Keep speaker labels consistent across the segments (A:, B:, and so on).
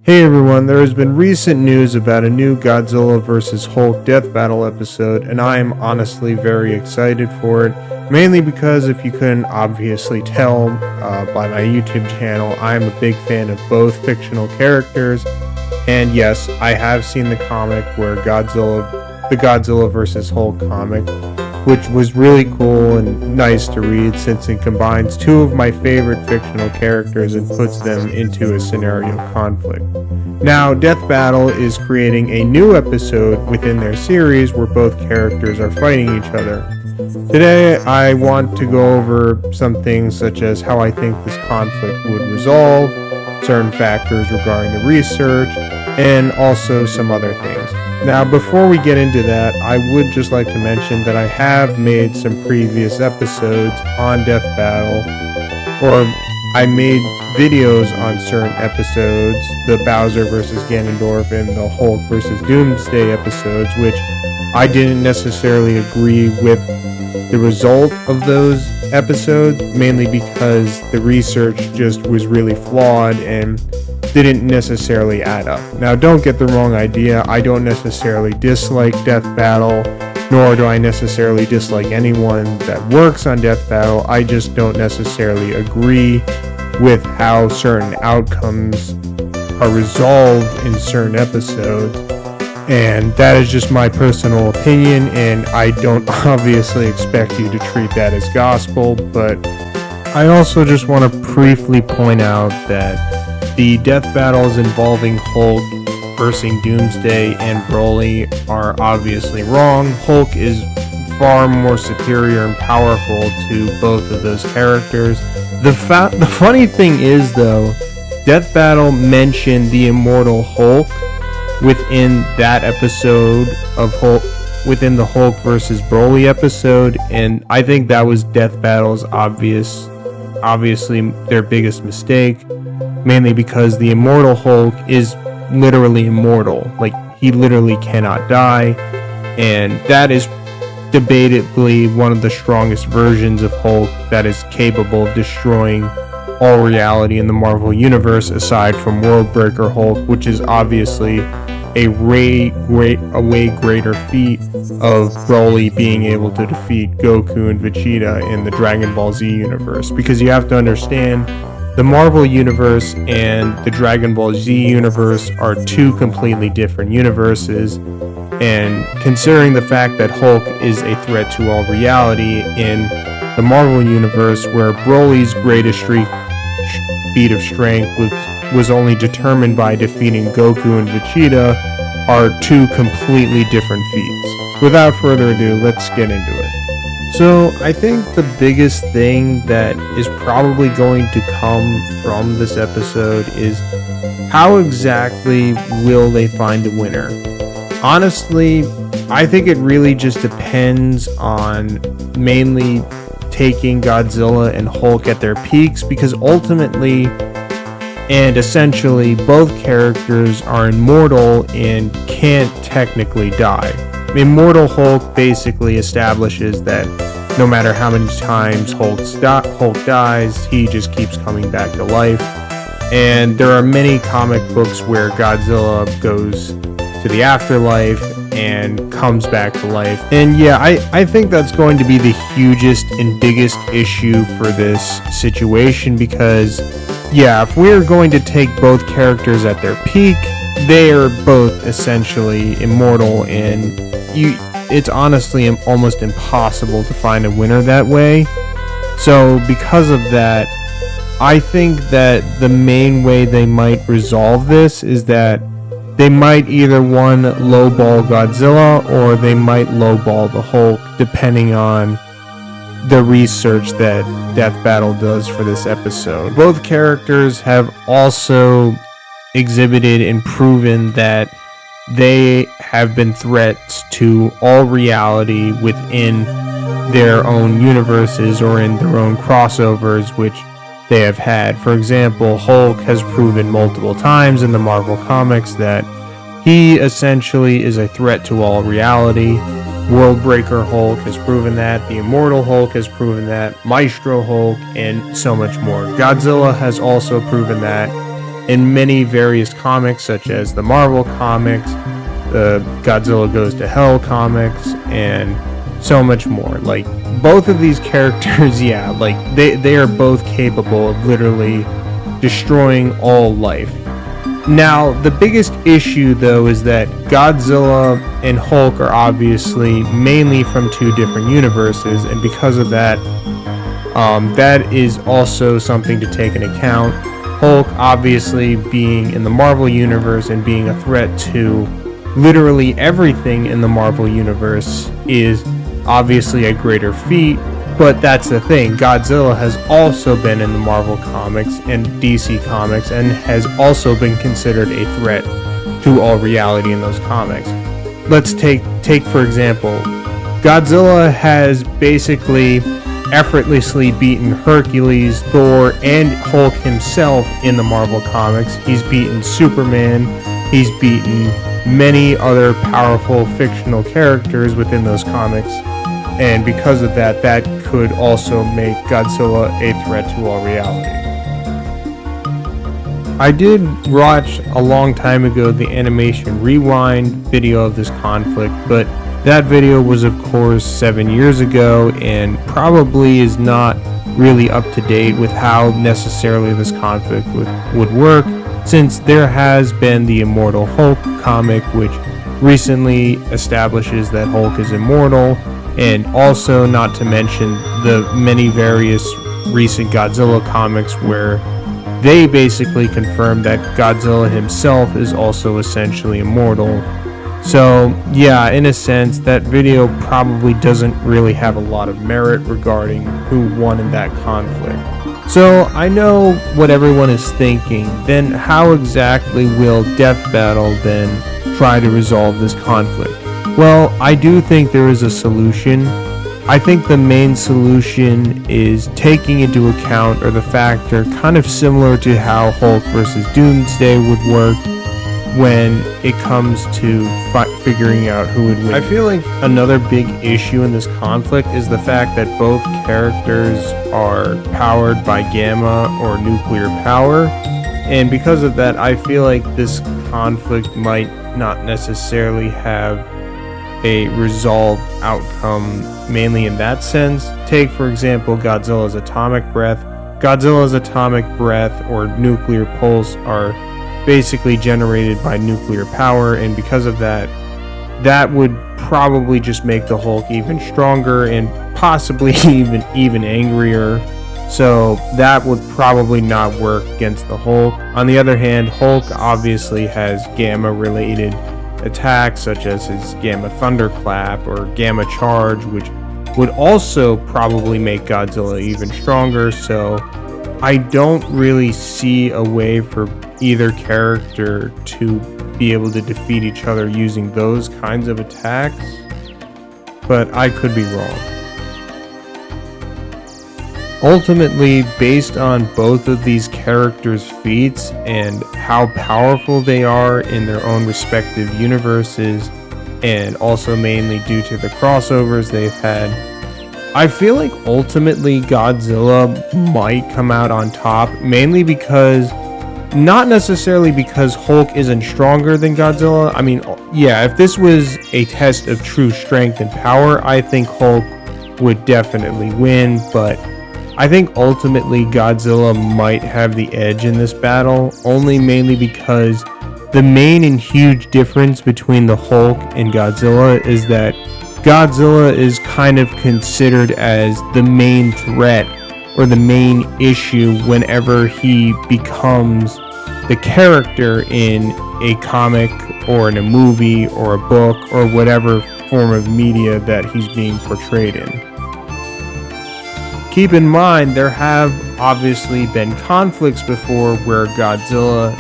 A: Hey everyone, there has been recent news about a new Godzilla vs. Hulk Death Battle episode, and I am honestly very excited for it, mainly because if you couldn't obviously tell by my YouTube channel, I am a big fan of both fictional characters, and yes, I have seen the comic where the Godzilla vs. Hulk comic, which was really cool and nice to read since it combines two of my favorite fictional characters and puts them into a scenario conflict. Now, Death Battle is creating a new episode within their series where both characters are fighting each other. Today, I want to go over some things such as how I think this conflict would resolve, certain factors regarding the research, and also some other things. Now, before we get into that, I would just like to mention that I have made some previous episodes on Death Battle, or I made videos on certain episodes, the Bowser vs. Ganondorf and the Hulk vs. Doomsday episodes, which I didn't necessarily agree with the result of those episodes, mainly because the research just was really flawed and didn't necessarily add up. Now, don't get the wrong idea, I don't necessarily dislike Death Battle, nor do I necessarily dislike anyone that works on Death Battle. I just don't necessarily agree with how certain outcomes are resolved in certain episodes, and that is just my personal opinion, and I don't obviously expect you to treat that as gospel. But I also just want to briefly point out that the death battles involving Hulk versus Doomsday and Broly are obviously wrong. Hulk is far more superior and powerful to both of those characters. The funny thing is, though, Death Battle mentioned the immortal Hulk within that episode of Hulk, within the Hulk versus Broly episode, and I think that was Death Battle's obviously their biggest mistake, mainly because the immortal Hulk is literally immortal. Like, he literally cannot die, and that is debatably one of the strongest versions of Hulk that is capable of destroying all reality in the Marvel Universe, aside from Worldbreaker Hulk, which is obviously a way greater feat of Broly being able to defeat Goku and Vegeta in the Dragon Ball Z universe. Because you have to understand, the Marvel Universe and the Dragon Ball Z universe are two completely different universes, and considering the fact that Hulk is a threat to all reality in the Marvel Universe, where Broly's greatest feat of strength was only determined by defeating Goku and Vegeta, are two completely different feats. Without further ado, let's get into it. So, I think the biggest thing that is probably going to come from this episode is how exactly will they find a winner? Honestly, I think it really just depends on mainly taking Godzilla and Hulk at their peaks, because ultimately and essentially both characters are immortal and can't technically die. Immortal Hulk basically establishes that no matter how many times Hulk dies, he just keeps coming back to life. And there are many comic books where Godzilla goes to the afterlife and comes back to life. And yeah, I think that's going to be the hugest and biggest issue for this situation, because yeah, if we're going to take both characters at their peak, they are both essentially immortal, and it's honestly almost impossible to find a winner that way. So because of that, I think that the main way they might resolve this is that they might either lowball Godzilla, or they might lowball the Hulk, depending on the research that Death Battle does for this episode. Both characters have also exhibited and proven that they have been threats to all reality within their own universes or in their own crossovers, which they have had. For example, Hulk has proven multiple times in the Marvel comics that he essentially is a threat to all reality. Worldbreaker Hulk has proven that, the Immortal Hulk has proven that, Maestro Hulk, and so much more. Godzilla has also proven that, in many various comics, such as the Marvel comics, the Godzilla Goes to Hell comics, and so much more. Like, both of these characters, yeah, like they are both capable of literally destroying all life. Now, the biggest issue, though, is that Godzilla and Hulk are obviously mainly from two different universes, and because of that, that is also something to take into account. Hulk, obviously, being in the Marvel universe and being a threat to literally everything in the Marvel universe, is obviously a greater feat. But that's the thing, Godzilla has also been in the Marvel comics and DC comics and has also been considered a threat to all reality in those comics. Let's take for example, Godzilla has basically effortlessly beaten Hercules, Thor, and Hulk himself in the Marvel comics. He's beaten Superman, he's beaten many other powerful fictional characters within those comics. And because of that, that could also make Godzilla a threat to all reality. I did watch a long time ago the animation rewind video of this conflict, but that video was of course 7 years ago and probably is not really up to date with how necessarily this conflict would work, since there has been the Immortal Hulk comic, which recently establishes that Hulk is immortal. And also, not to mention the many various recent Godzilla comics where they basically confirm that Godzilla himself is also essentially immortal. So yeah, in a sense, that video probably doesn't really have a lot of merit regarding who won in that conflict. So I know what everyone is thinking, then how exactly will Death Battle then try to resolve this conflict? Well, I do think there is a solution. I think the main solution is taking into account, or the factor kind of similar to how Hulk vs. Doomsday would work when it comes to figuring out who would win. I feel like another big issue in this conflict is the fact that both characters are powered by gamma or nuclear power, and because of that, I feel like this conflict might not necessarily have a resolved outcome, mainly in that sense. Take, for example, Godzilla's atomic breath. Godzilla's atomic breath or nuclear pulse are basically generated by nuclear power, and because of that, that would probably just make the Hulk even stronger and possibly even angrier. So that would probably not work against the Hulk. On the other hand, Hulk obviously has gamma-related attacks such as his Gamma Thunderclap or Gamma Charge, which would also probably make Godzilla even stronger. So I don't really see a way for either character to be able to defeat each other using those kinds of attacks, but I could be wrong. Ultimately, based on both of these characters' feats and how powerful they are in their own respective universes, and also mainly due to the crossovers they've had, I feel like ultimately Godzilla might come out on top, mainly because, not necessarily because Hulk isn't stronger than Godzilla. I mean, yeah, if this was a test of true strength and power, I think Hulk would definitely win, but I think ultimately Godzilla might have the edge in this battle, only mainly because the main and huge difference between the Hulk and Godzilla is that Godzilla is kind of considered as the main threat or the main issue whenever he becomes the character in a comic or in a movie or a book or whatever form of media that he's being portrayed in. Keep in mind, there have obviously been conflicts before where Godzilla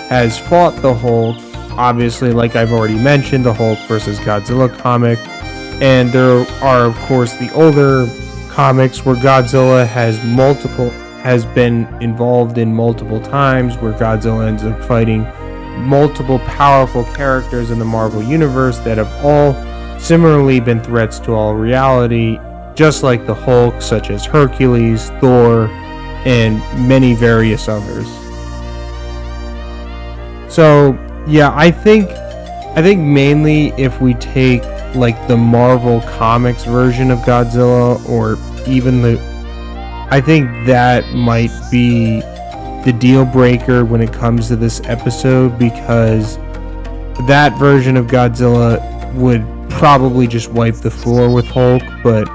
A: has fought the Hulk. Obviously, like I've already mentioned, the Hulk vs. Godzilla comic. And there are, of course, the older comics where Godzilla has been involved in multiple times, where Godzilla ends up fighting multiple powerful characters in the Marvel Universe that have all similarly been threats to all reality, just like the Hulk, such as Hercules, Thor, and many various others. So yeah, I think mainly if we take like the Marvel Comics version of Godzilla, or even I think that might be the deal breaker when it comes to this episode, because that version of Godzilla would probably just wipe the floor with Hulk. But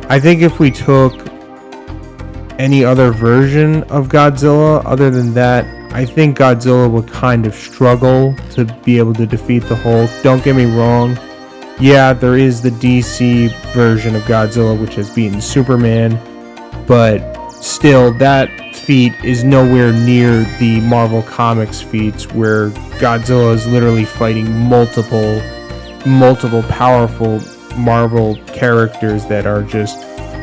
A: I think if we took any other version of Godzilla other than that, I think Godzilla would kind of struggle to be able to defeat the Hulk. Don't get me wrong. Yeah, there is the DC version of Godzilla which has beaten Superman, but still, that feat is nowhere near the Marvel Comics feats, where Godzilla is literally fighting multiple powerful Marvel characters that are just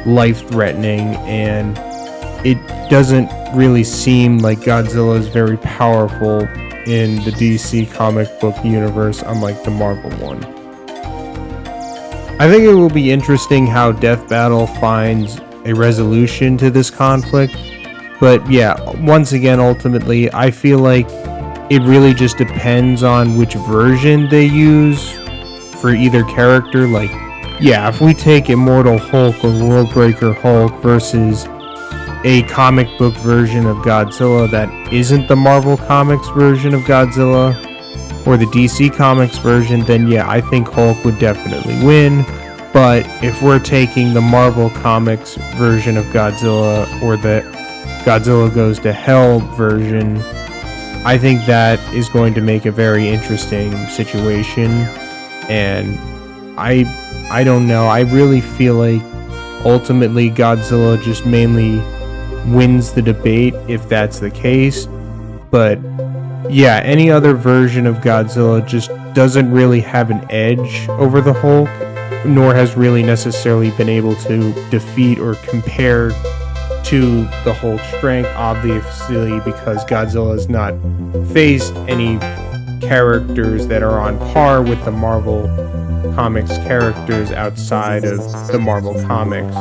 A: life-threatening, and it doesn't really seem like Godzilla is very powerful in the DC comic book universe, unlike the Marvel one. I think it will be interesting how Death Battle finds a resolution to this conflict, but yeah, once again, ultimately, I feel like it really just depends on which version they use for either character. Like, yeah, if we take Immortal Hulk or Worldbreaker Hulk versus a comic book version of Godzilla that isn't the Marvel Comics version of Godzilla or the DC Comics version, then yeah, I think Hulk would definitely win. But if we're taking the Marvel Comics version of Godzilla, or the Godzilla Goes to Hell version, I think that is going to make a very interesting situation. And I don't know, I really feel like ultimately Godzilla just mainly wins the debate if that's the case. But yeah, any other version of Godzilla just doesn't really have an edge over the Hulk, nor has really necessarily been able to defeat or compare to the Hulk's strength, obviously, because Godzilla has not faced any characters that are on par with the Marvel Comics characters outside of the Marvel Comics